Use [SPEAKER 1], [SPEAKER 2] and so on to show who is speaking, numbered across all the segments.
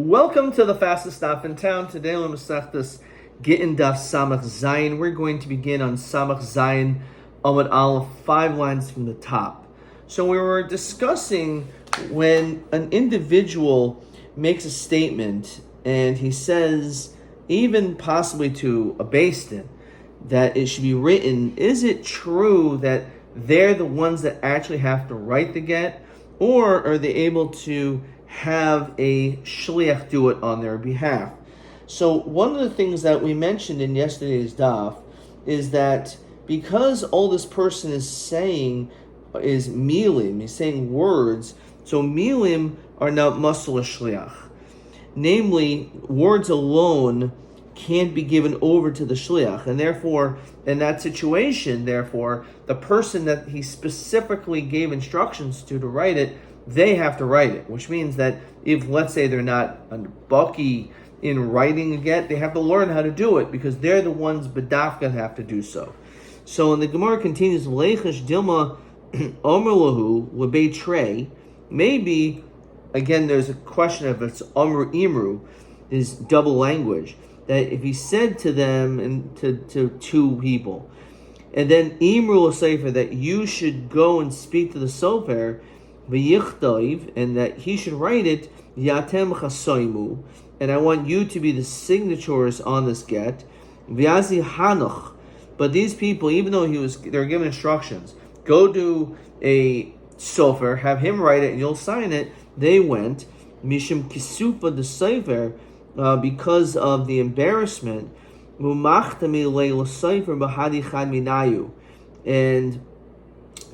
[SPEAKER 1] Welcome to the fastest stop in town. Today on Masechtas Gittin Daf Samach Zayin. We're going to begin on Samach Zayin Amud Aleph, 5 lines from the top. So we were discussing when an individual makes a statement and he says, even possibly to a Beis Din, that it should be written, is it true that they're the ones that actually have to write the get, or are they able to have a shliach do it on their behalf? So one of the things that we mentioned in yesterday's daf is that because all this person is saying is milim, he's saying words, so milim are not musal shliach. Namely, words alone can't be given over to the shliach, and therefore, in that situation, therefore, the person that he specifically gave instructions to write it, they have to write it, which means that if, let's say, they're not a baki in writing a get, they have to learn how to do it because they're the ones bedafka have to do so. So, when the Gemara continues, Leichesh Dilma Omer Lahu Lebei Trey, maybe, again, there's a question of it's Omer Imru, is double language, that if he said to them and to two people, and then Imru Sefer, that you should go and speak to the Sofer, and that he should write it, Yatem Chasoimu, and I want you to be the signatories on this get, V'yazi Hanoch. But these people, even though they're given instructions, go to a sofer, have him write it, and you'll sign it. They went Mishim Kisufa the Sefer, because of the embarrassment, and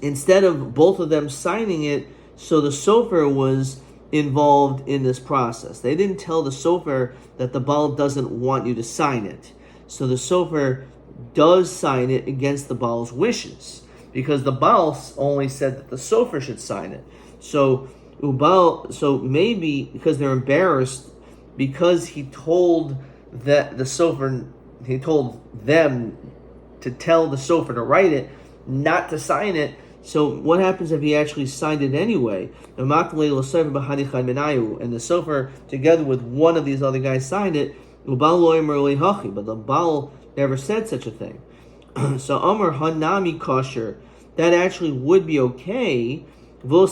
[SPEAKER 1] instead of both of them signing it, so the sofer was involved in this process. They didn't tell the sofer that the Baal doesn't want you to sign it. So the sofer does sign it against the Baal's wishes, because the Baal only said that the sofer should sign it. So maybe because they're embarrassed, because he told that the sofer, he told them to tell the sofer to write it, not to sign it. So what happens if he actually signed it anyway? And the sofer, together with one of these other guys, signed it, but the Baal never said such a thing. So Amar Hanami Kosher, that actually would be okay, but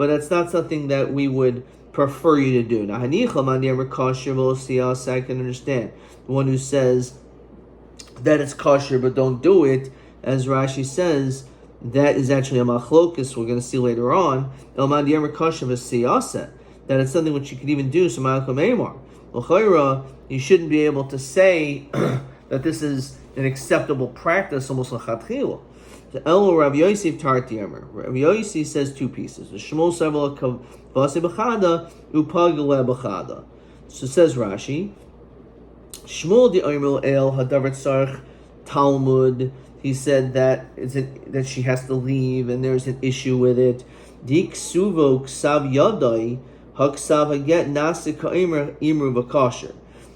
[SPEAKER 1] that's not something that we would prefer you to do. Now, I can understand the one who says that it's kosher but don't do it, as Rashi says, that is actually a machlokus. We're going to see later on that it's something which you could even do. So you shouldn't be able to say that this is an acceptable practice almost l'chatchila. So Rabbi Yosef Tartiamer. Rabbi Yosef says two pieces. The Shmuel Sevel Kavase B'chada Upagale B'chada. So says Rashi, Shmuel di Omer El Hadavar Tzarich Talmud. He said that that she has to leave, and there's an issue with it. Dik Suvo Ksav Yadai Haksav Haget Nasi Kaimer Imru B'Kasher.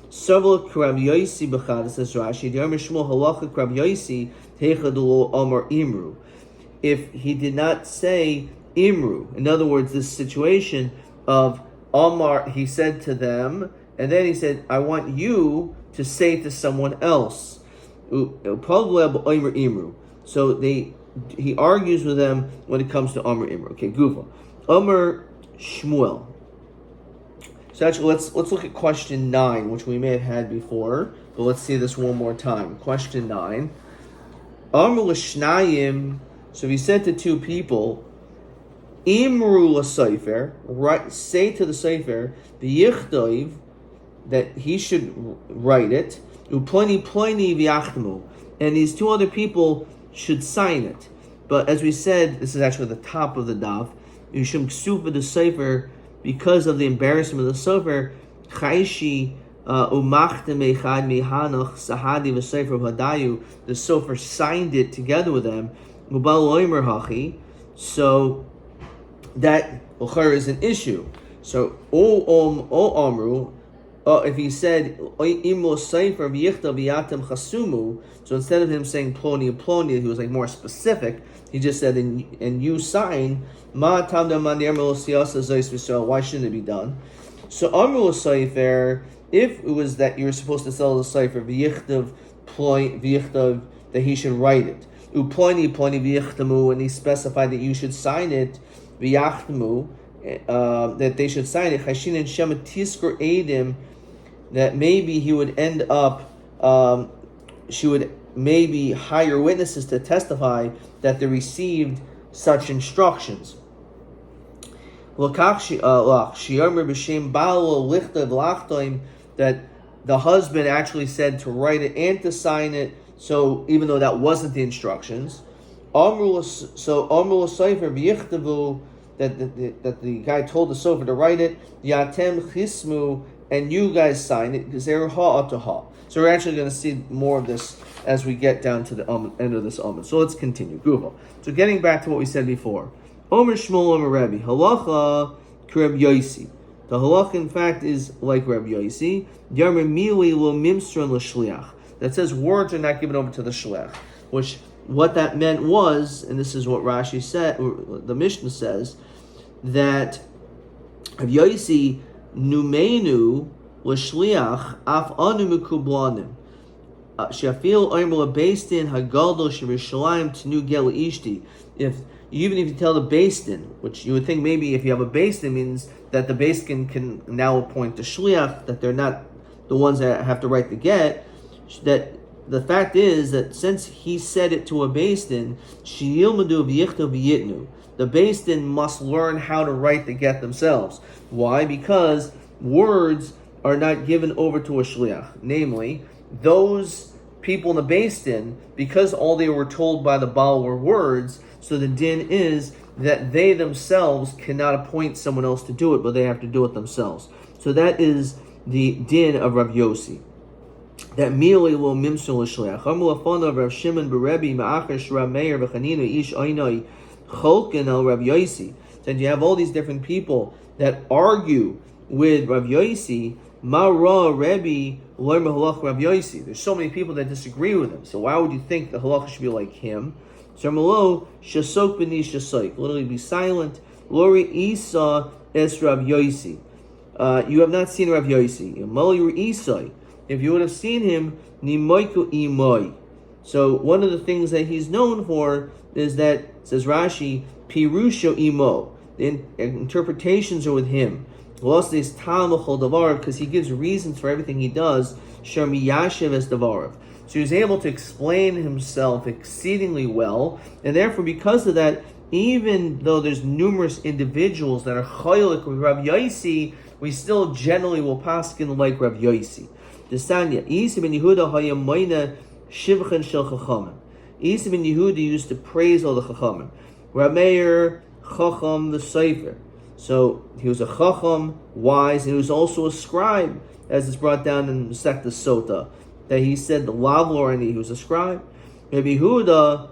[SPEAKER 1] Several Rabbi Yosef B'chada, says Rashi. The Omer Shmuel Halacha Rabbi Yosef Heichadulo Amar Imru. If he did not say Imru, in other words, this situation of Amar, he said to them, and then he said, I want you to say to someone else. So he argues with them when it comes to Amar Imru. Okay, Gufa. Amar Shmuel. So actually, let's look at question 9, which we may have had before, but let's see this one more time. Question 9. Amar l'shnayim. So he said to two people, Imru l'seifer, right? Say to the seifer, v'yichtoiv, that he should write it, uploni ploni v'yachmu, and these two other people should sign it. But as we said, this is actually the top of the daf. Yushim ksufa the seifer, because of the embarrassment of the sofer, chayshi umachtem echad mihanoch sahadi v'seifer hadayu. The sofer signed it together with them. Ubal loimer hachi. So that is an issue. So o amru. If he said imo seifer v'yichta v'yatem chasumu, so instead of him saying ploni and ploni, he was like more specific. He just said, and you sign. Why shouldn't it be done? So Amru Seifer, if it was that you were supposed to sell the Seifer, v'yichtav, that he should write it. Uploni v'yichtamu, and he specified that you should sign it, v'yachtamu, that they should sign it. Chashin and Shema Tiskor Edim, that maybe he would end up, she would maybe hire witnesses to testify that they received such instructions. That the husband actually said to write it and to sign it, so even though that wasn't the instructions. That the guy told the sofer to write it, Yatem Chismu, and you guys sign it, because they're ha. So we're actually going to see more of this as we get down to the end of this Amud. So let's continue. Google. So getting back to what we said before. Omer Shmuel Omer Rabbi. Halacha Reb Yosi. The halacha, in fact, is like Reb Yosi. Yarmer Mili lo mimstron l'shliach. That says words are not given over to the shliach. Which, what that meant was, and this is what Rashi said, or the Mishnah says, that Reb Yosi numenu l'shliach af anu mikublanim. Shafil omer based in hagadol shirushalayim tenu gel ishti. Even if you tell the Beis Din, which you would think maybe if you have a Beis Din means that the Beis Din can now appoint the shliach, that they're not the ones that have to write the get. That the fact is that since he said it to a Beis Din, sheyilmadu v'yichtav v'yitnu, the Beis Din must learn how to write the get themselves. Why? Because words are not given over to a shliach. Namely, those people in the Beis Din, because all they were told by the Baal were words, so the din is that they themselves cannot appoint someone else to do it, but they have to do it themselves. So that is the din of Rav Yosi. That merely will mimsul l'shliach. Amru afana Rav Shimon beRebbi ma'achar sh'Rav Meir v'Chanina ish oinoi cholken al Rav Yosi. So you have all these different people that argue with Rav Yosi. Ma'ra Rebbe learn halach Rav Yosi. There's so many people that disagree with him. So why would you think the halacha should be like him? So Malo shasok b'ni shasoik. Literally be silent. Lori Isa es Rav Yosi. You have not seen Rav Yosi. Mali Isai. If you would have seen him, Nimoiku Imoi. So one of the things that he's known for is that, says Rashi, Pirusho Imo. The interpretations are with him. Because he gives reasons for everything he does. Sharmi Yashiv es Davarav. So he was able to explain himself exceedingly well, and therefore, because of that, even though there's numerous individuals that are chaylik with Rav Yosi, we still generally will paskin like Rav Yosi. Desanya, Isa ben Yehuda hayamoina shivchen shel chachamim. Isa ben Yehuda used to praise all the chachamim. Rav Meir chacham the sefer. So he was a chacham, wise, and he was also a scribe, as is brought down in the Sekta Sota, that he said the lavlor and he was a scribe. Rabbi Yehuda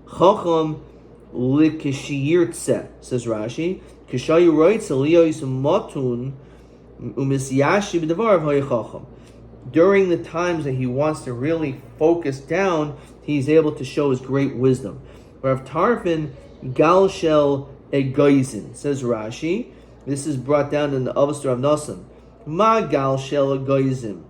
[SPEAKER 1] chacham likishiyirtze, says Rashi. Kishayu writes aliyos matun umisyashi b'davarav hayachacham. During the times that he wants to really focus down, he's able to show his great wisdom. Rav Tarfin galshel egoizin, says Rashi. This is brought down in the Avostar of Nasan. Ma galshel egoizim.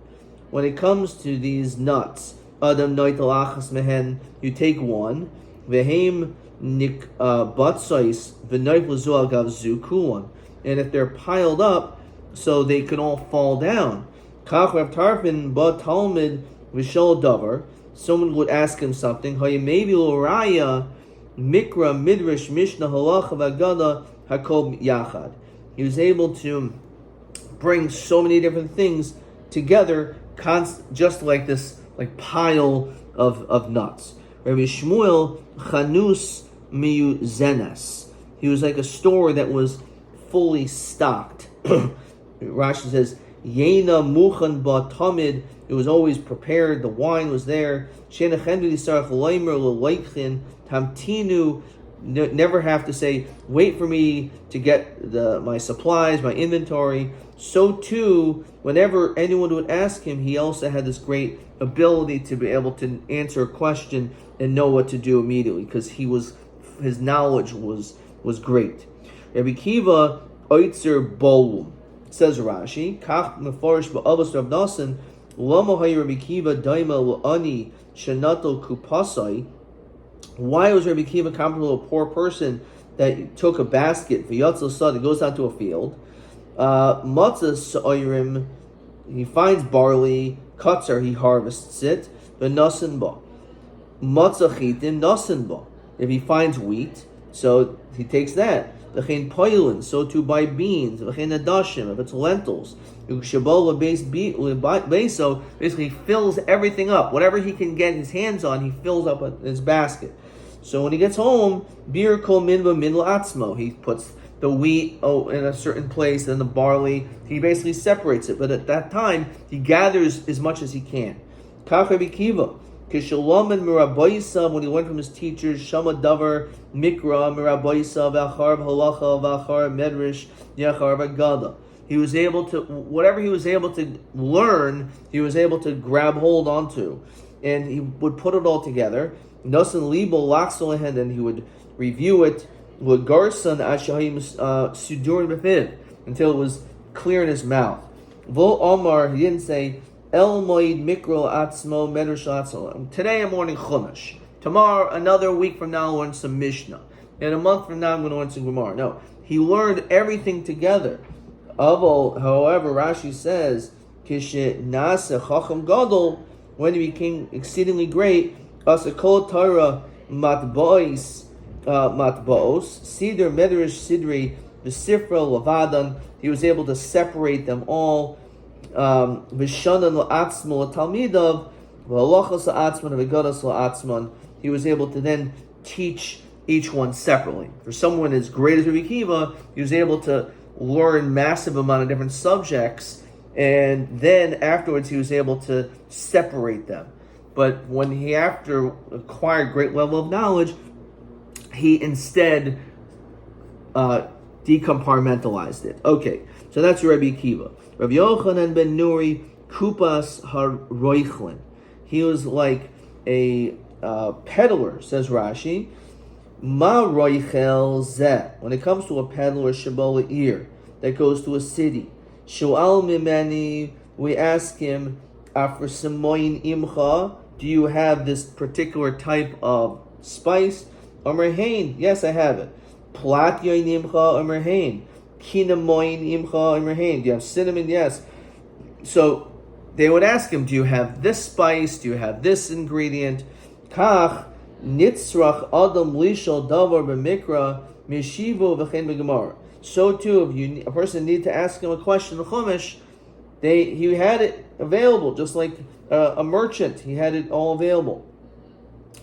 [SPEAKER 1] When it comes to these nuts, Adam noitel achas mehen, you take one, vehem nik batzais v'noit l'zu al gav zu kulon, and if they're piled up, so they can all fall down. Kach Rav Tarfin ba talmid v'shol davar. Someone would ask him something. Hayamevi lo raya mikra midrash mishnah halacha v'agada hakol yachad. He was able to bring so many different things together, just like this, like pile of nuts. Rabbi Shmuel chanus miu zenas. He was like a store that was fully stocked. Rashi says yena muchan ba tamid. It was always prepared. The wine was there. Tamtinu. Never have to say, wait for me to get my supplies, my inventory. So too, whenever anyone would ask him, he also had this great ability to be able to answer a question and know what to do immediately, because his knowledge was great. Rabbi Kiva oitzer bolum. Says Rashi, Kach meforish ba'avos Rav Nasan, Lama hay Rabbi Kiva daima l'ani shenato kupasai. Why was Rabbi Kiva comparable to a poor person that took a basket, v'yatzel sad, he goes out to a field, matzah sa'orim, he finds barley, katzar, he harvests it, v'nasan ba. Matzah chitin, nasan ba. If he finds wheat, so he takes that. V'chein poilin, so to buy beans. V'chein adashim, if it's lentils. So basically he fills everything up. Whatever he can get his hands on, he fills up his basket. So when he gets home, bir kol minva min la'atzmo. He puts the wheat in a certain place, and the barley, he basically separates it. But at that time, he gathers as much as he can. Kach Rabbi Kiva. Kishaloman mirabayisa, when he learned from his teachers, Shama Davar Mikra mirabayisa v'achar halacha v'achar medrish yachar v'gada. He was able to, whatever he was able to learn, he was able to grab hold onto, and he would put it all together. Nasan libo laxolehen, and he would review it with garsan ashahim sudur b'fiv, until it was clear in his mouth. Vol Omar, he didn't say El Moed Mikro Atzmo Medrash Atzmo. Today I'm learning Chumash. Tomorrow, another week from now, I'll learn some Mishnah. And a month from now, I'm going to learn some Gemara. No, he learned everything together. However, Rashi says, Kishe Nase Chacham Gadol, when he became exceedingly great, Asakol Torah Matbaos, Sidr Medrash Sidri, V'Sifra Lavadan, he was able to separate them all. Vishanan la'atzmo talmidav, v'halachas la'atzman, v'gadas la'atzman. He was able to then teach each one separately. For someone as great as Rabbi Kiva, he was able to learn massive amount of different subjects, and then afterwards he was able to separate them. But when he after acquired great level of knowledge, he instead decompartmentalized it. Okay, so that's Rabbi Kiva. Rabbi Yochanan ben Nuri, Kupas HaRoichlin. He was like a peddler, says Rashi. Ma roichel zeh. When it comes to a peddler, Shabola ear, that goes to a city. Shu'al mimeni, we ask him, After Samoyin imcha, do you have this particular type of spice? Omer hein, yes, I have it. Plat yoin imcha, Omer hein. Kinamoin imcha imrahain. Do you have cinnamon? Yes. So they would ask him, do you have this spice? Do you have this ingredient? Kach nitzrach adam lishal davar b'mikra mishivo v'chein b'gemara. So too, if a person need to ask him a question in Chumash, he had it available, just like a merchant. He had it all available.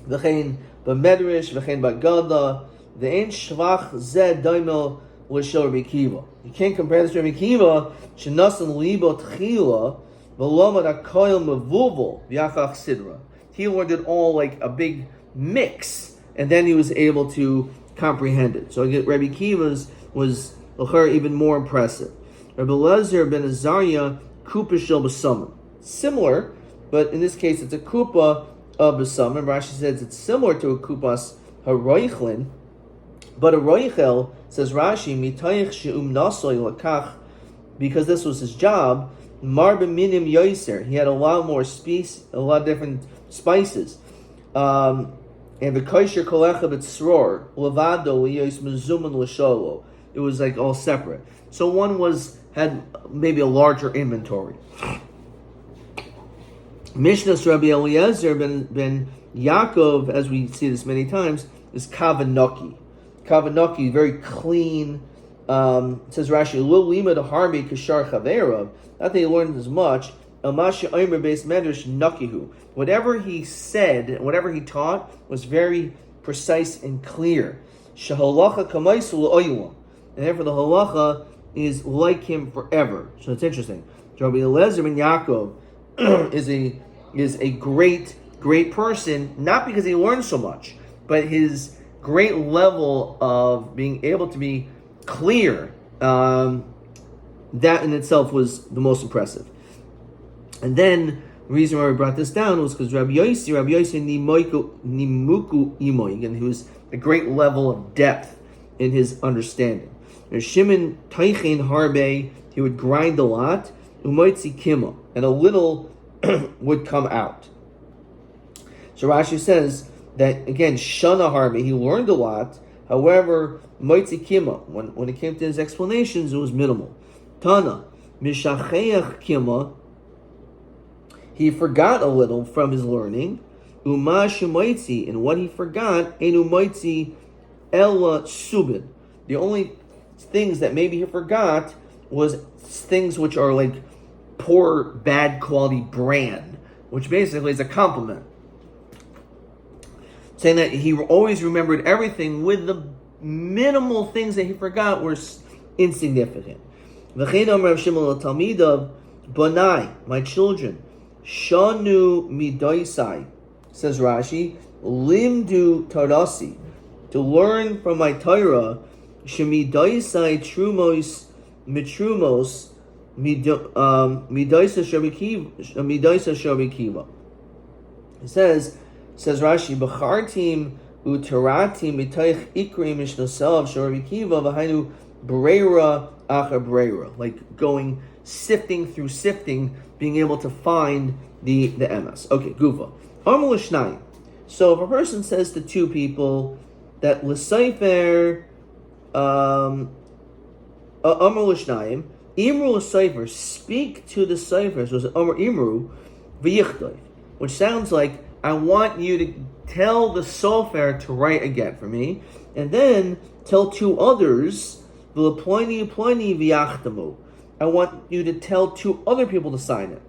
[SPEAKER 1] V'chein b'medrish, v'chein b'gada, v'ein shvach zed daimel. Rabbi Kiva. You can't compare this to Rabbi Kiva. Shenasan libo tchila v'lomad akoyel mevuvel v'yachach sidra. He learned it all like a big mix, and then he was able to comprehend it. So Rabbi Kiva's was even more impressive. Rabbi Lezer ben Azariah kupa shel b'samim. Similar, but in this case it's a kupa of b'samim. Rashi says it's similar to a kupas haroichlin. But a roichel, says Rashi, mitayich she'um nasoy lakach, because this was his job, mar b'minim yoiser, he had a lot more a lot of different spices. And v'koisher kolecha b'tzror, levado yois mezuman l'sholo. It was like all separate. So one had maybe a larger inventory. Mishnah's Rabbi Eliezer ben Yaakov, as we see this many times, is kavanaki. Kavanaki, very clean. Says Rashi, "Lo lima de harmi kashar chaverav." Not that he learned as much. Elmasha omer beis medrash nakihu. Whatever he said, whatever he taught, was very precise and clear. Shahalacha kamaisu la'oylam, and therefore the halacha is like him forever. So it's interesting. Rabbi Eliezer ben Yaakov is a great person, not because he learned so much, but his great level of being able to be clear, that in itself was the most impressive. And then the reason why we brought this down was because Rabbi Yossi nimuku imoy, and he was a great level of depth in his understanding. Shimon Taichen Harbe, he would grind a lot, Umoitzi Kima, and a little would come out. So Rashi says that again, Shana Harbe, he learned a lot. However, Moitzi Kima, when it came to his explanations, it was minimal. Tana, Mishacheach Kima, he forgot a little from his learning. Uma Shemoitzi, and what he forgot, Enu Moitzi Ella Subin. The only things that maybe he forgot was things which are like poor, bad quality bran, which basically is a compliment. Saying that he always remembered everything with the minimal things that he forgot were insignificant. Banai, my children, Shanu Midaisai, says Rashi, Limdu Tarasi, to learn from my Torah, Shemidaisai Trumos Mitrumos Midaisa Shabikiva. It says Rashi, Bachartim Utaratim Mitaich Ikri Mishnasav Shabikiva Vahainu Breira Acha Breira, like going sifting, being able to find the emes. Okay, Gufa. Amr L'shnayim. So if a person says to two people that L'Seifer Amr L'shnayim, Imru L'Seifer, speak to the Seifer, so it's Amr Imru V'yichtov, which sounds like I want you to tell the Sofer to write a get for me, and then tell two others V'Ploni V'yachtamu. I want you to tell two other people to sign it.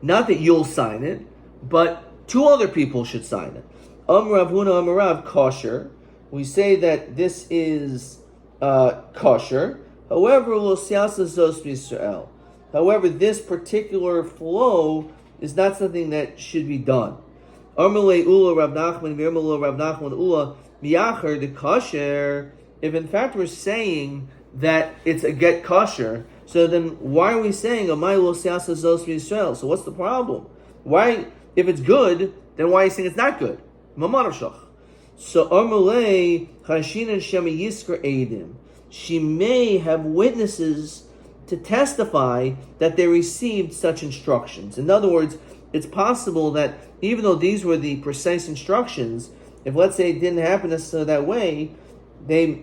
[SPEAKER 1] Not that you'll sign it, but two other people should sign it. Rav Huna Rav kosher. We say that this is kosher. However, this particular flow is not something that should be done. If in fact we're saying that it's a get kosher, so then why are we saying Amay lo siyasa zos Yisrael? So what's the problem? Why, if it's good, then why are you saying it's not good? Mamarashach. So Amalei Hashin and Shema Yiskar Eidim. She may have witnesses to testify that they received such instructions. In other words, it's possible that even though these were the precise instructions, if let's say it didn't happen necessarily that way,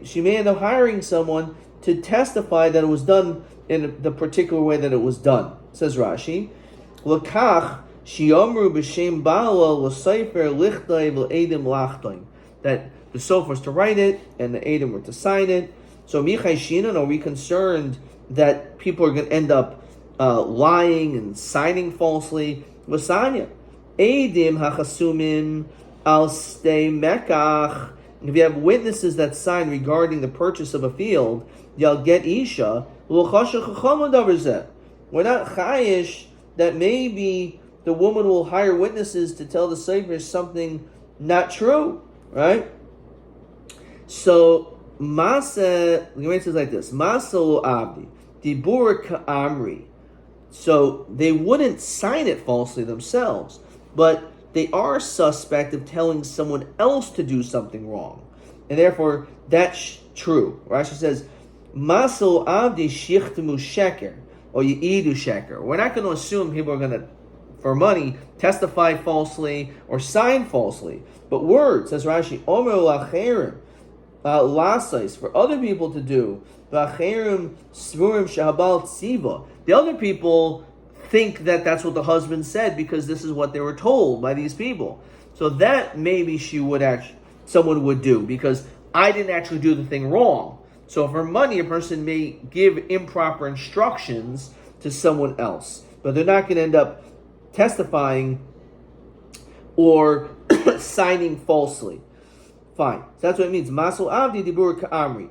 [SPEAKER 1] she may end up hiring someone to testify that it was done in the particular way that it was done. Says Rashi, L'kach shi'amru b'shem ba'ala l'seifer lichtay v'edim lachtoim, that the sofer was to write it and the edim were to sign it. So michai shinan, are we concerned that people are going to end up lying and signing falsely? V'sanya edim hachasumim al stei mekach. If you have witnesses that sign regarding the purchase of a field, you'll get isha. We're not chayish that maybe the woman will hire witnesses to tell the sefer something not true, right? So Masa, the Gemara says like this: Masa lo abdi dibur ka'amri. So they wouldn't sign it falsely themselves, but they are suspect of telling someone else to do something wrong, and therefore that's true. Rashi says, "Masel avdi shichtemu sheker or yi'idu sheker." We're not going to assume people are going to, for money, testify falsely or sign falsely. But words, says Rashi, Omer lacherim lasais, for other people to do. Lacherim svurim shahabal tziva. The other people think that that's what the husband said because this is what they were told by these people. So that maybe someone would do because I didn't actually do the thing wrong. So for money, a person may give improper instructions to someone else, but they're not going to end up testifying or signing falsely. Fine. So that's what it means. Masel avdi dibur ka'amri.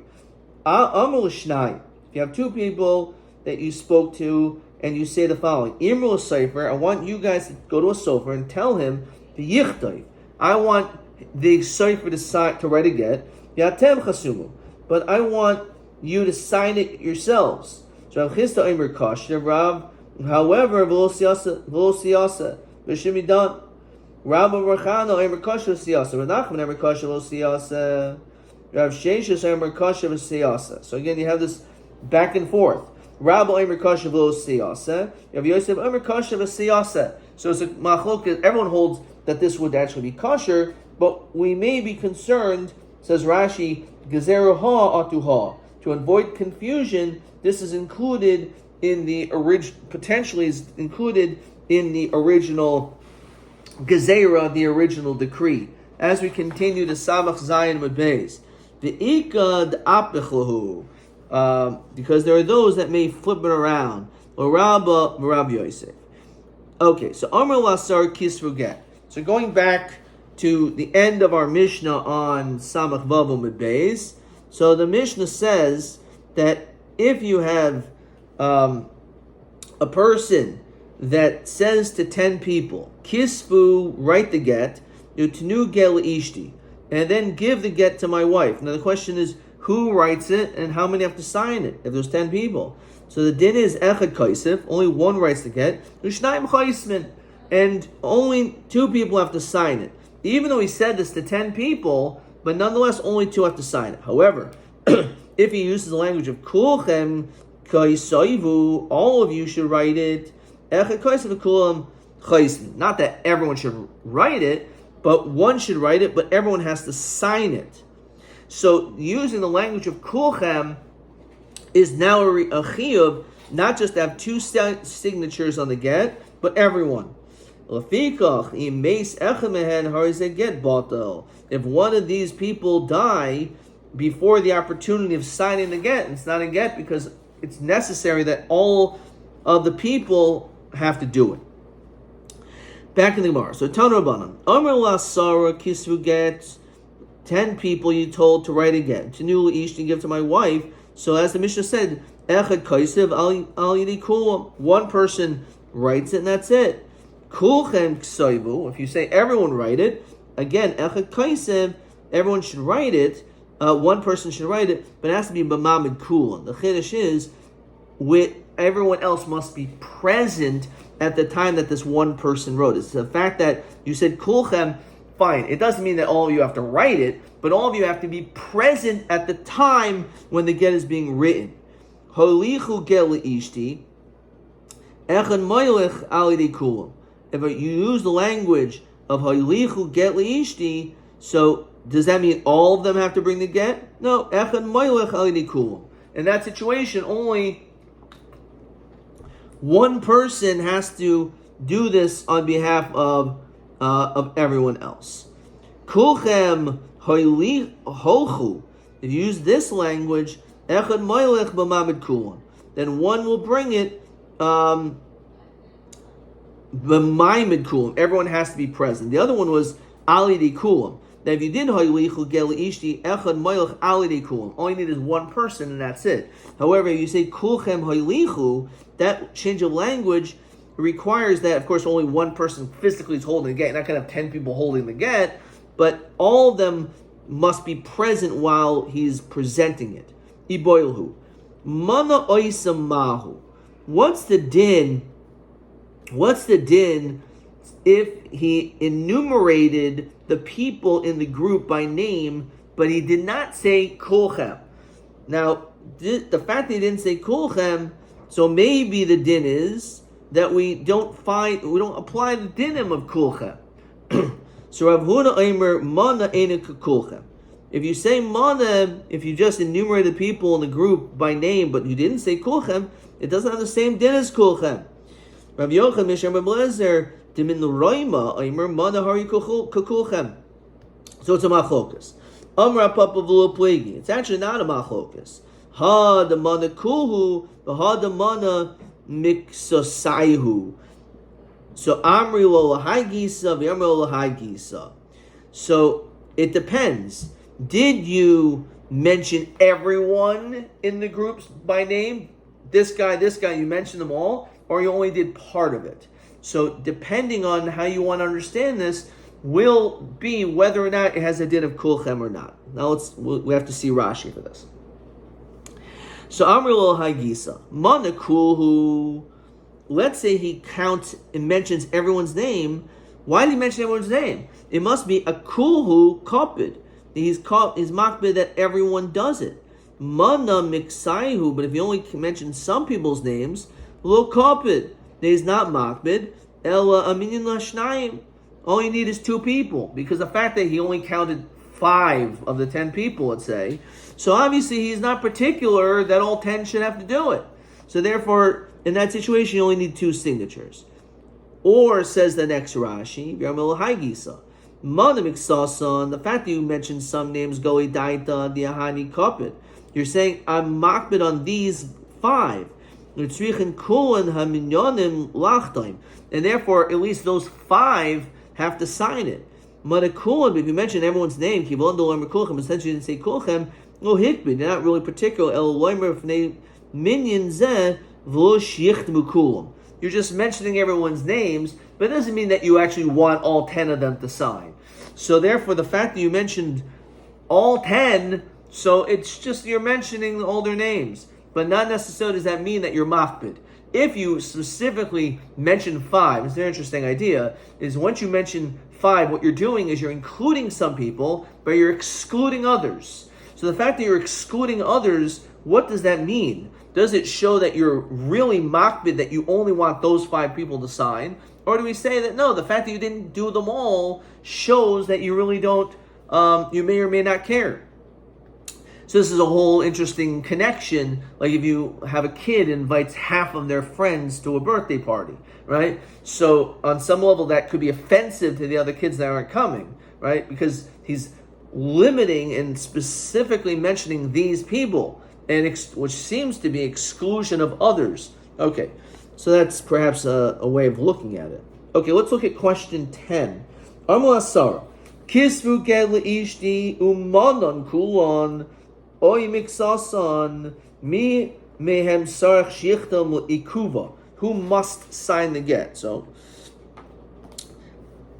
[SPEAKER 1] Amr l'shnayim. If you have two people that you spoke to, and you say the following: Imru Sefer, I want you guys to go to a sofer and tell him the yichtayv. I want the sefer to write a get. Yatem chasumu, but I want you to sign it yourselves. So Rav Chisda Omer Kosher, Rav, however, v'lo siyasa b'shimi done. Rav Rachana Omer Kosher siyasa. Rav Nachman Omer Kosher lo siyasa. You have Sheishas Omer Kasha v'Siyasa. So again, you have this back and forth. Rabbi Omer Kasha v'Siyasa. You have Yosef Omer Kasha v'Siyasa. So it's a machlok. Everyone holds that this would actually be kosher, but we may be concerned, says Rashi, Gezeru ha atuha. To avoid confusion, this is included in the potentially is included in the original Gezerah, the original decree. As we continue to Samach Zayin with Beis, the Ikad Apechlahu, because there are those that may flip it around. Or Rabbi Yosef. Okay, so Amar Lasar Kisru Get. So going back to the end of our Mishnah on Samach Vav with Beis, so the Mishnah says that if you have a person that says to 10 people, Kisfu, write the get, Utnu gel ishti, and then give the get to my wife. Now the question is, who writes it and how many have to sign it if there's 10 people? So the din is echad kaisif, only one writes the get, Ushnaim chaismin, and only 2 people have to sign it. Even though he said this to 10 people, but nonetheless only 2 have to sign it. However, if he uses the language of kulchem kaisaivu, all of you should write it, echad kaisif kulam chaismin. Not that everyone should write it, but one should write it, but everyone has to sign it. So using the language of kulchem is now a chiyuv, not just to have 2 signatures on the get, but everyone. If one of these people die before the opportunity of signing the get, it's not a get because it's necessary that all of the people have to do it. Back in the Gemara. So Tana Rabbanan, Amar la Sarah kisvu get, 10 people you told to write a get. Tenu ish to give to my wife. So as the Mishnah said, echad kaisev al yidi kulam. One person writes it and that's it. Kulchem ksaivu. If you say everyone write it, again echad kaisev, everyone should write it. One person should write it, but it has to be b'mamid kulam. The chiddush is, with everyone else must be present at the time that this one person wrote. It's the fact that you said kulchem. Fine. It doesn't mean that all of you have to write it, but all of you have to be present at the time when the get is being written. Holichu get leishti, echad moilech alidei kulam. If you use the language of holichu get leishti, so does that mean all of them have to bring the get? No. Echad moilech alidei kulam. In that situation, only one person has to do this on behalf of everyone else. Kulchem holchu. If you use this language, echad moilech b'mamid kulam, then one will bring it b'maimid kulam. Everyone has to be present. The other one was alidei kulam. Now, if you did hoilichu gel ishti echad moilech alidei kulam, all you need is one person and that's it. However, if you say kulchem hoilichu, that change of language requires that, of course, only one person physically is holding the get. You're not going to have 10 people holding the get, but all of them must be present while he's presenting it. Iboilhu. Mana oisam mahu. What's the din if he enumerated the people in the group by name, but he did not say kulchem? Now, the fact that he didn't say kulchem, so maybe the din is that we don't apply the dinim of kulchem. So Rav Huna Eimer mana ena kulchem. If you say mana, if you just enumerate the people in the group by name, but you didn't say kulchem, it doesn't have the same din as kulchem. Rav Yochanan Mishar Beblezer dimin l'roima Eimer mana hari kulchem. So it's a machlokas. Amra papa v'lo plegi. It's actually not a machlokas. Ha the mana kulhu, ha the mana miksosaihu. So amri lo lahai gisa, v'amri lo lahai gisa. So it depends. Did you mention everyone in the groups by name? This guy, you mentioned them all, or you only did part of it? So depending on how you want to understand this, will be whether or not it has a din of kulchem or not. Now we have to see Rashi for this. So amri lo lahai gisa, mana kulhu. Let's say he counts and mentions everyone's name. Why did he mention everyone's name? It must be a kulhu kapid. he's makbid that everyone does it. Mana miksaihu, but if you only mention some people's names, lo kapid, he's not makbid. Ella aminin lashnayim. All you need is 2 people, because the fact that he only counted 5 of the 10 people, let's say, so obviously he's not particular that all 10 should have to do it. So therefore, in that situation, you only need 2 signatures. Or says the next Rashi, the fact that you mentioned some names, Goi Daita, Diahani Kapit, you're saying I'm makbid on these 5. And therefore, at least those 5 have to sign it. But if you mention everyone's name, essentially you didn't say kulchem, no hikbid, you're not really particular. You're just mentioning everyone's names, but it doesn't mean that you actually want all 10 of them to sign. So therefore, the fact that you mentioned all 10, so it's just you're mentioning all their names, but not necessarily does that mean that you're makbid. If you specifically mention 5, it's an interesting idea, is once you mention 5, what you're doing is you're including some people, but you're excluding others. So the fact that you're excluding others, what does that mean? Does it show that you're really makbid, that you only want those 5 people to sign? Or do we say that no, the fact that you didn't do them all shows that you really don't, you may or may not care. So this is a whole interesting connection, like if you have a kid invites half of their friends to a birthday party, right? So on some level that could be offensive to the other kids that aren't coming, right? Because he's limiting and specifically mentioning these people, and which seems to be exclusion of others. Okay, so that's perhaps a way of looking at it. Okay, let's look at question 10. Amar Asar, Kisvu ged leishti umanon kulon oy miksason mi mehem sarach shichtam ikuva. Who must sign the get? So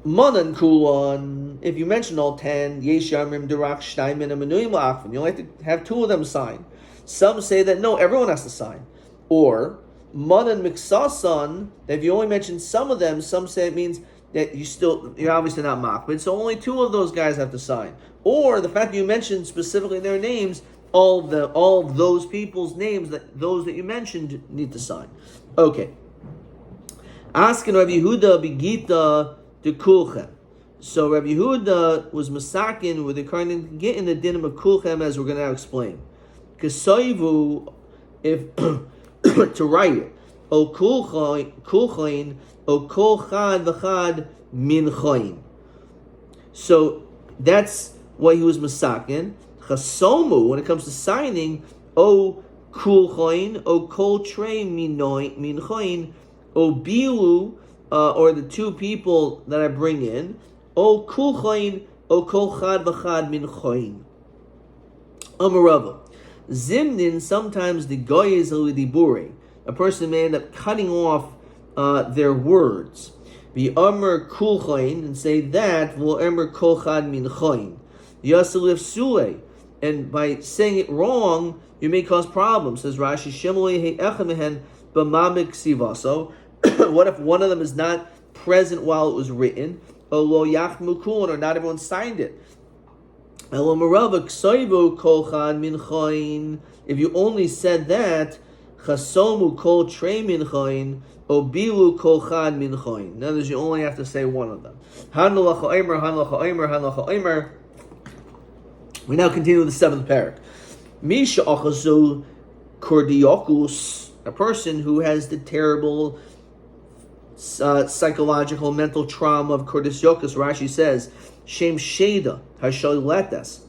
[SPEAKER 1] Manan kulon. If you mention all 10, yesh yamrim derach shtaymin amenuyim la'achvin. You like to have 2 of them sign. Some say that no, everyone has to sign. Or Manan miksason. If you only mention some of them, some say it means that you're obviously not makbid, so only 2 of those guys have to sign. Or the fact that you mentioned specifically their names, all of those people's names, those that you mentioned need to sign. Okay. Asking Rabbi Yehuda begita de kulchem. So Rabbi Yehuda was masakin with the current Gittin the dinim of kulchem, as we're going to now explain. Kasaivu, if to write it, o kulchain, o kol chad v'chad min chayin. So that's what he was masakin. Chasomu, when it comes to signing, o kulchain, o kol trei min chayin, o bilu, or the 2 people that I bring in, o kulchain, o kol chad v'chad min chayin. Amarava. Zimnin, sometimes the goy is lidibure. A person may end up cutting off their words. Be amr kulchain, and say that v'lo amr kol chad min chayin. Yasalif sule, and by saying it wrong, you may cause problems. Says Rashi, Shemulei he'echamehen b'mamik sivaso. What if one of them is not present while it was written? Or lo yachmu kulon, or not everyone signed it. If you only said that, chasomu kol trei min chayin, obilu kol chad min chayin. In other words, you only have to say one of them. Han lacha omer, han lacha omer, han lacha omer. We now continue with the 7th parak. Misha achazu kordiokus, a person who has the terrible psychological mental trauma of kordiokus. Rashi says, Shem Sheda Hasholetas.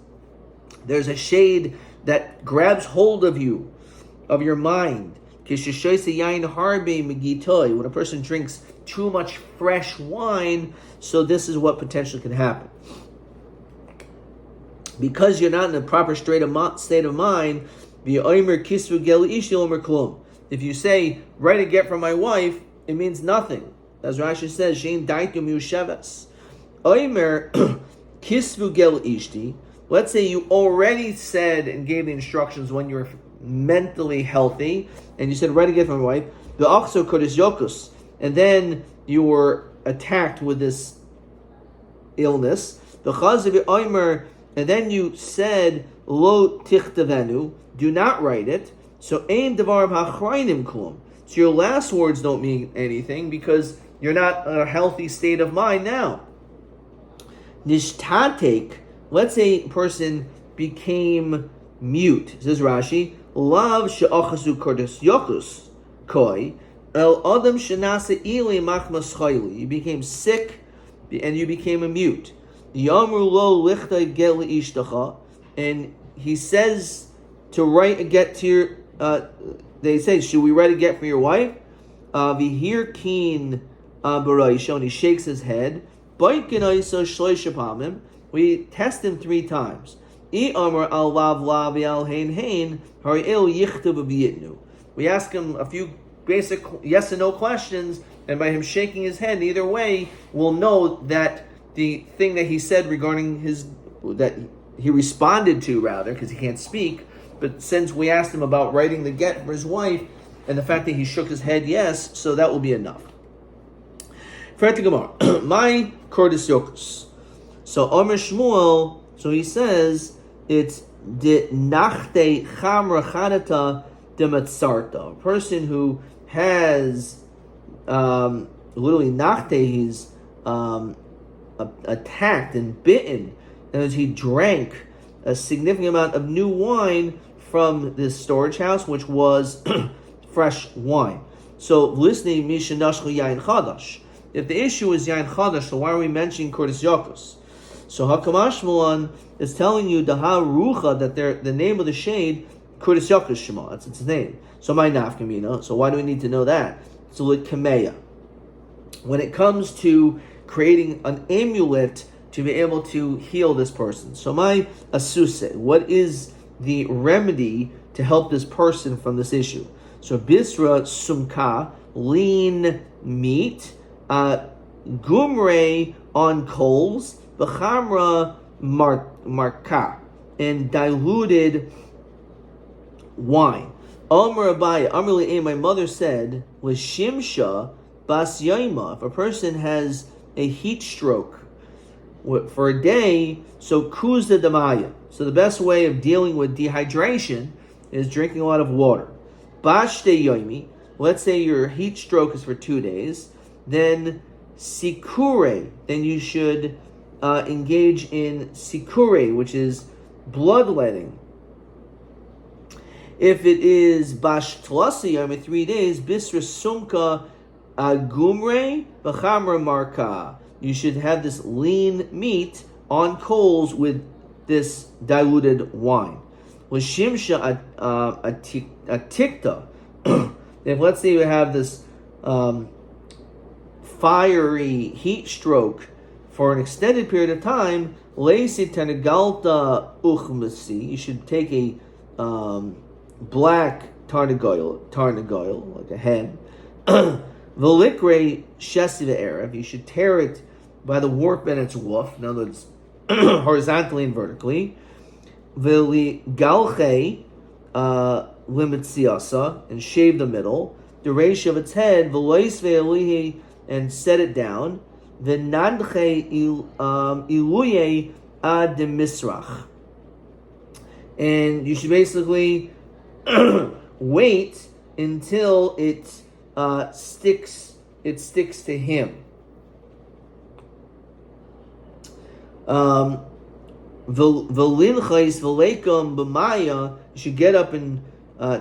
[SPEAKER 1] There's a shade that grabs hold of you, of your mind. When a person drinks too much fresh wine, so this is what potentially can happen. Because you're not in a proper state of mind, if you say, write a get from my wife, it means nothing. As Rashi says, Shein daitum yushavas. Oimer kisvu gel ishti. Let's say you already said and gave the instructions when you were mentally healthy, and you said, write a gift from my wife. The achso kodesh yokus, and then you were attacked with this illness. The chazav oimer and then you said lo tichtavenu, do not write it. So ein devar hachrayim klum. So your last words don't mean anything because you're not in a healthy state of mind now. Nishtatek, let's say a person became mute. Says Rashi, lav she'achasu kordes yokus koi el adam shenase ile machmas chayli. You became sick and you became a mute. Yamru lo lichtay get leishtacha, and he says to write a get to your. They say, should we write a get for your wife? V'hir keen baraisha, and he shakes his head. Baikin shloisha pamim. We test him 3 times. I amar al lav lav al hein hein hari'il yichtav b'yitnu. We ask him a few basic yes and no questions, and by him shaking his head, either way, we'll know that the thing that he said regarding that he responded to, rather, because he can't speak, but since we asked him about writing the get for his wife, and the fact that he shook his head yes, so that will be enough. My Kurdish Yokus. So Omer Shmuel, so he says, it's de nachte chamra chanata de matzarta. A person who has, literally nachte, he's attacked and bitten as he drank a significant amount of new wine from this storage house, which was fresh wine. So, listening, mishanashchu yain chadash. If the issue is yain chadash, so why are we mentioning Kurdish Yokos? So, Hakamash Mulan is telling you Daha Rucha that the name of the shade Kurdish Yokos Shema. That's its name. So, my nafkamina. So, why do we need to know that? So, like kameya. When it comes to creating an amulet to be able to heal this person. So my asuse, what is the remedy to help this person from this issue? So bisra sumka, lean meat, gumre on coals, b'chamra marka, and diluted wine. Amr Abaya, Amr Le'eh, my mother said, L'shimsha bas yaima, if a person has a heat stroke for a day, so kuzda damaya. So the best way of dealing with dehydration is drinking a lot of water. Bashte yomi, let's say your heat stroke is for 2 days, then sikure, then you should engage in sikure, which is bloodletting. If it is bashtlasi yomi, 3 days, bisra sumka agumre b'chamra marka. You should have this lean meat on coals with this diluted wine. L'shimsha atikta. If let's say you have this fiery heat stroke for an extended period of time, leisi tenegalta uchmasi. You should take a black tarnagoyle, like a hen. Velikre shesiva erev. You should tear it by the warp and its woof. In other words, horizontally and vertically. Veli galche limitziasa, and shave the middle. The ratio of its head, velois ve'elihi, and set it down. Venadche iluye ad misrach. And you should basically wait until it sticks to him. V'linchais v'leikum b'maya. You should get up and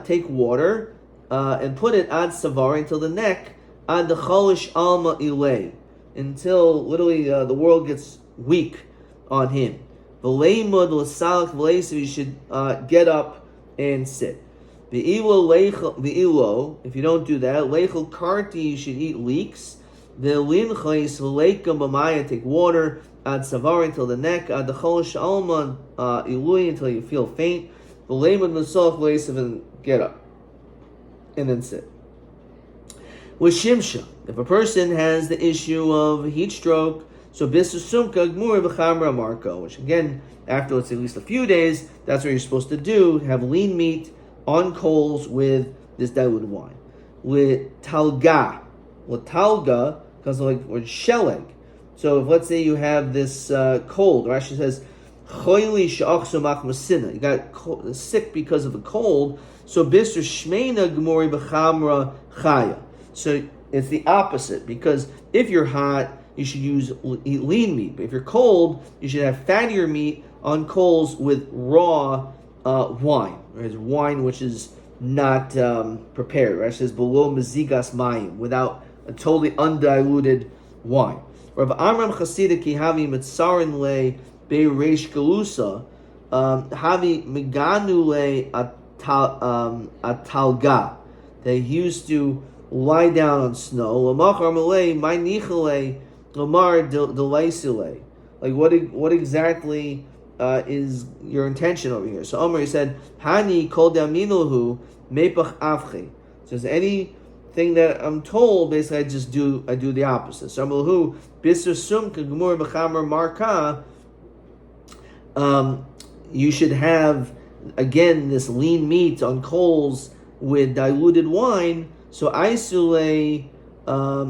[SPEAKER 1] take water and put it ad savar, until the neck, ad the cholish alma ilay, until literally the world gets weak on him. V'leimud l'salach v'leisav. You should get up and sit. V'ilo, if you don't do that, leichel karti, you should eat leeks. V'linchais v'leikum b'maya, take water ad savar, until the neck, ad the cholish alma ilui, until you feel faint. V'leimud l'salach v'leisav, and get up and then sit. With shimsha, if a person has the issue of heat stroke, so bisusumka gmur v'chamra marko, which again, after let's say at least a few days, that's what you're supposed to do. Have lean meat on coals with this diluted wine. With talga, because like with shell egg. So if let's say you have this cold, Rashi says, Choili she'achsu machmasina. He got sick because of the cold. So Bisr Shmeina Gemori B'chamra Chaya. So it's the opposite, because if you're hot, you should eat lean meat. But if you're cold, you should have fattier meat on coals with raw wine. Right? Wine which is not prepared. Right? It says below mezigas mayim, without a totally undiluted wine. Rav Amram Chasida ki havi mitzarin le be'reish galusa havi meganu le atalga. They used to lie down on snow. Lamachar malei my nichale lamar delaisile. Like what exactly is your intention over here? So Omer, he said, Hani kol daminuhu mepach avche. So is anything that I'm told, basically I do the opposite. So Amalhu bisr sumka gemur b'chamer marka. You should have again this lean meat on coals with diluted wine. So Aisule,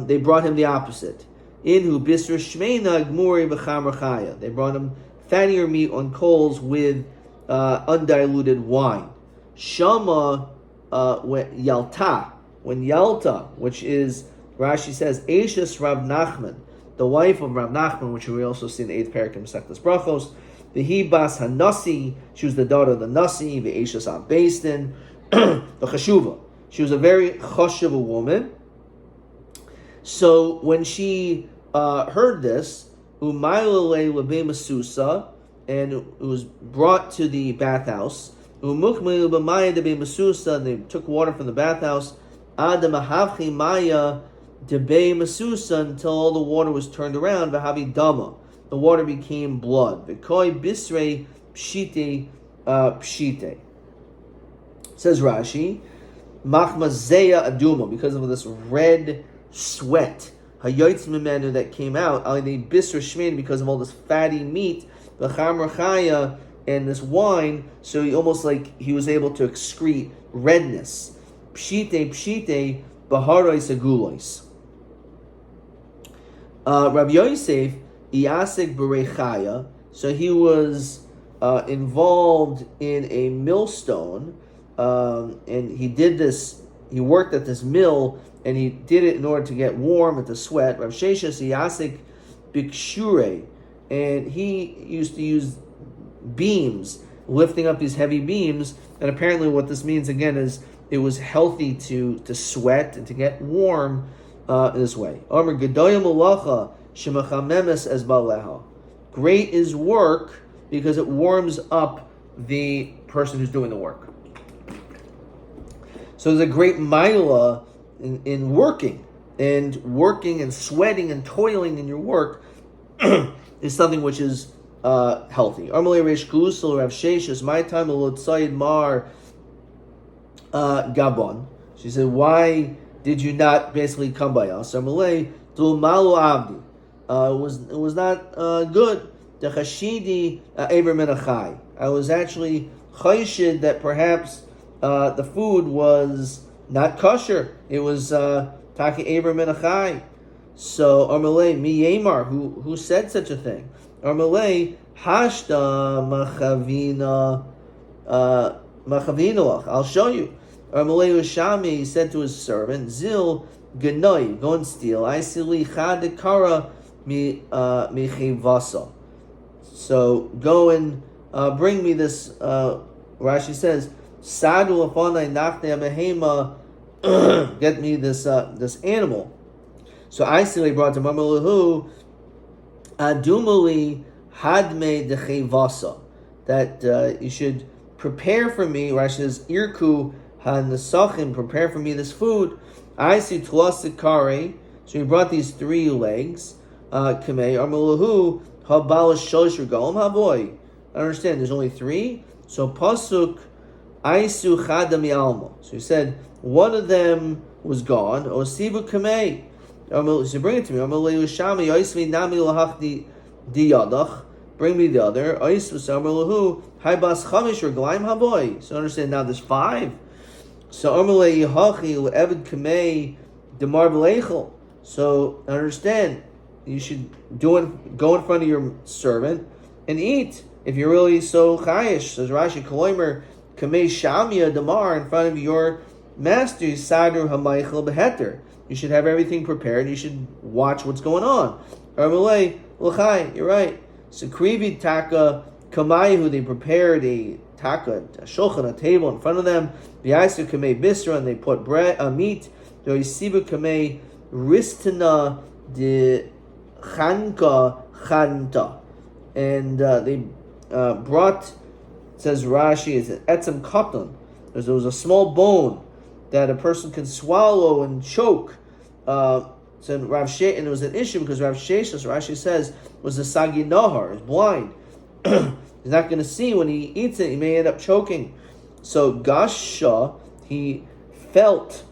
[SPEAKER 1] they brought him the opposite. Inhu bisr shmeina gmuri b'chamer chaya. They brought him fattier meat on coals with undiluted wine. Shama Yalta, when Yalta, which is, Rashi says, Eishes Rav Nachman, the wife of Rav Nachman, which we also see in the 8th parak in Masechtas Brachos, the Hibas Hanasi, she was the daughter of the Nasi, the Eishes Abbeistin, the Chashuva. She was a very chashuva woman. So when she heard this, Umaylale lebe masusa, and it was brought to the bathhouse. Umukmei b'maya debe masusa, and they took water from the bathhouse. Adam ahavchi maya debe masusa, until all the water was turned around. V'havi dama, the water became blood. V'koi bisrei pshite pshite. Says Rashi, machmazeya aduma, because of this red sweat. Hayoitz mimenu, that came out, alidei bisr shmein, because of all this fatty meat, the chamar chaya, and this wine, so he almost like he was able to excrete redness. Pshite pshite baharois agulois. Rabbi Yosef iasik berechaya, so he was involved in a millstone, and he did this. He worked at this mill, and he did it in order to get warm and to sweat. Rav Sheshes Yasik Bikshure, and he used to use beams, lifting up these heavy beams. And apparently, what this means again is it was healthy to sweat and to get warm this way. Amr Gedoyim Malacha Shemachamemes as Baleha. Great is work because it warms up the person who's doing the work. So there's a great maila in working and sweating and toiling in your work is something which is healthy. Armalei Reish Gusel Rav Sheshes, my time alot Sayid Mar Gabon. She said, why did you not basically come by us? Armalei Dul Malu Abdi. It was not good. The Chashidi Ever Menachai. I was actually chayshid that perhaps the food was not kosher. It was taki Ever Menachai. So Armalei Mi Yemar, who said such a thing? Armalei Hashta Machavinoach. I'll show you. Armalei Ushami said to his servant, Zil Ganoi, go and steal. I sili Chadikara mi Chivasa. So go and bring me this. Rashi says, Sadu afonai nachne behema. Get me this animal. So I still brought to Mamalahu Adumali Hadme Dechevasa, that you should prepare for me. Rashi says, Irku Hanasachim, prepare for me this food. I see Tlasikare. So he brought these 3 legs. Kamei Armalahu Habala Shosh Regalim Havoy. I understand there's only 3. So Pasuk Aisu Chadami Alma. So he said one of them was gone. Osivu Kamei. So bring it to me. Bring me the other. So understand now there's 5. So understand you should go in front of your servant and eat. if you're really so chayish, says Rashi, Koloimer, Kamei Shamia Damar, in front of your master, Sadr Hamaychel Beheter. You should have everything prepared. You should watch what's going on. Armalei, L'chai, you're right. So Krivi Taka Kamaihu, they prepared a taka, a shulchan, a table in front of them. V'yaisu Kamei Bisra, and they put bread, meat. V'yisibu Kamei Ristana de Chanka Chanta. And they brought, says Rashi, is an etzem katan. There was a small bone that a person can swallow and choke. So Rav Sheshes, and it was an issue because Rav Sheshes, Rashi says, was a sagi nahar, is blind. He's not going to see when he eats it. He may end up choking. So Gasha, he felt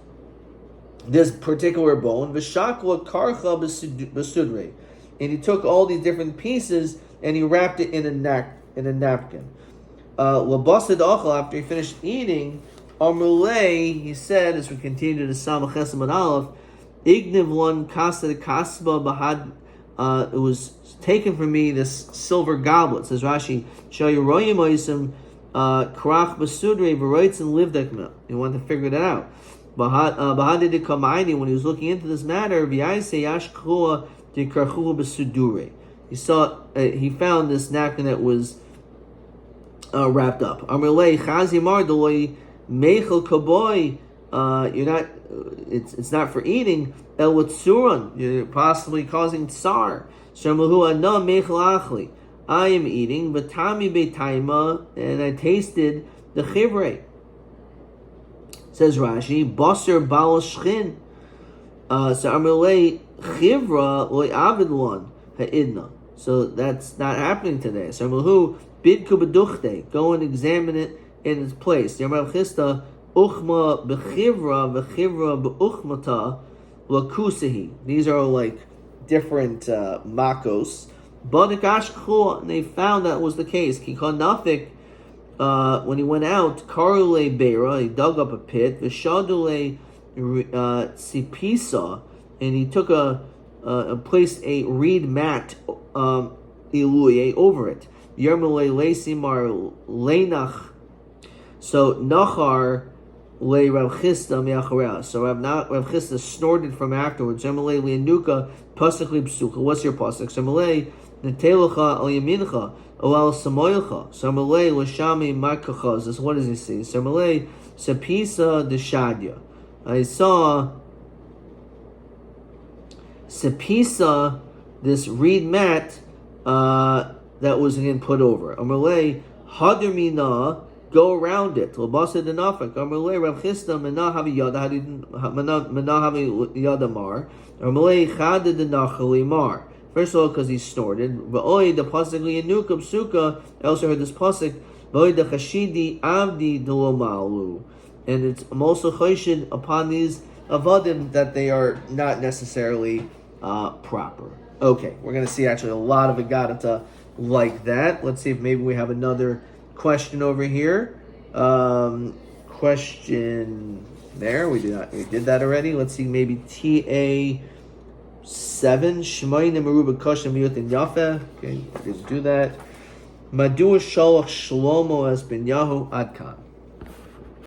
[SPEAKER 1] this particular bone, v'shakla karcha b'sudre, and he took all these different pieces and he wrapped it in a napkin. Labasid achal, after he finished eating, Amrulay, he said, as we continue to Samach Chesed and Aleph, Igniv one kasa kasba bahad. It was taken from me, this silver goblet. Says Rashi, Shayaroyim oisim krach basudre v'roitz and livdekma. He wanted to figure that out. Bahad de kamaini, when he was looking into this matter, v'yaise yash krua de karchu basudure. He found this napkin that was wrapped up. Amrulay chazimar doloi mechel kaboy. You're not. It's not for eating. El witzuran. You're possibly causing tsar. Shemahu ana mechel achli. I am eating, but tami beitaima, and I tasted the chivrei. Says Rashi, baser bal shchin. So Amrulay chivra loy avidlon ha'idna. So that's not happening today. So Mahu bid kubaduchte, go and examine it in its place. Yamav chista uchma bechivra vechivra beuchmata lakusehi. These are like different makos. Badikash, and they found that was the case. Kikon nafik, when he went out, karule beira, he dug up a pit. V'shadule sipisa, and he took placed a reed mat iluye over it. Yermale leisimar leinach. So nachar le Rav Chisda miachareh. So Rav Chisda snorted from afterwards. Yermale leinuka pasuk libsucha. What's your pasuk? Yermale netelucha al yamincha o al samoycha. Yermale l'shami makachas. What does he say? Yermale sepisa deshadya. I saw sepisa, this reed mat that was again put over. Amalei hadermina, go around it. Labasa denafik. Amalei Rav Chisda mena havi yada yadamar. Amalei chada denachali mar. First of all, because he snorted. V'oi the pasuk liyanukam suka. I also heard this pasuk. V'oi the chashidi avdi delomalu. And it's also chayshid upon these avadim that they are not necessarily proper. Okay, we're going to see actually a lot of Agadata like that. Let's see if maybe we have another question over here. Question there. We did that already. Let's see, maybe TA 7. Shemayin Meruba Koshem Yotin Yafe. Okay, we didn't do that. Madua Shalach Shlomo as Ben Yahu Adkan.